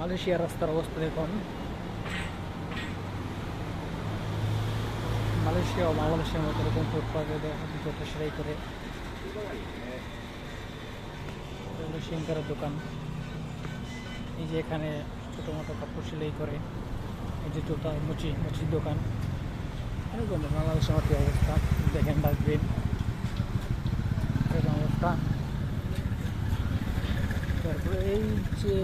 মালয়েশিয়ার রাস্তার অবস্থা দেখুন। মালয়েশিয়া ও বাংলাদেশের মতো এরকম ফুটপাথে জুতো সেলাই করে সিঙ্গারের দোকান। এই যে এখানে ছোটো মোটো কাপড় সেলাই করে, এই যে জুতা মুচির দোকান। এরকম বাংলাদেশের মতো অবস্থা দেখেন, ডাস্টবিন এরকম অবস্থা। তারপরে এই যে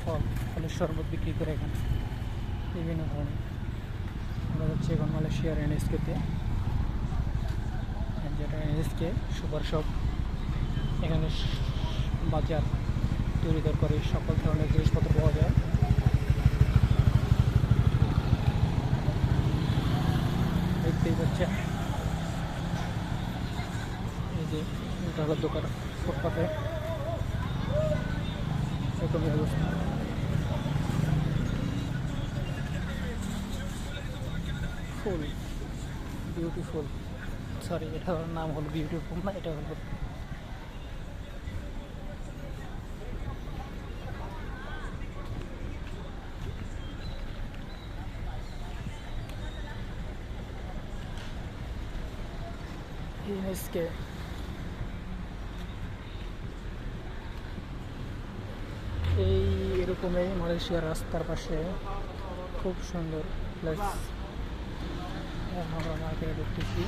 ফলের শরবত বিক্রি করে এখানে বিভিন্ন ধরনের। আমরা যাচ্ছি এখন মালয়েশিয়ার এনএসকেতে, যেটা এনএসকে সুপার শপ। এখানে বাজার তৈরি করে সকল ধরনের জিনিসপত্র পাওয়া যায়। দেখতেই পাচ্ছে এই যে টাকার দোকান ফুটপাতে এরকমই অবস্থা। ফুল বিউটিফুল, সরি এটার নাম হলো বিউটিফুল না, এটা হলো এনএসকে। এই এরকমই মালয়েশিয়ার রাস্তার পাশে খুব সুন্দর প্লেস। আমরা মার্কেটে ঢুকতেছি।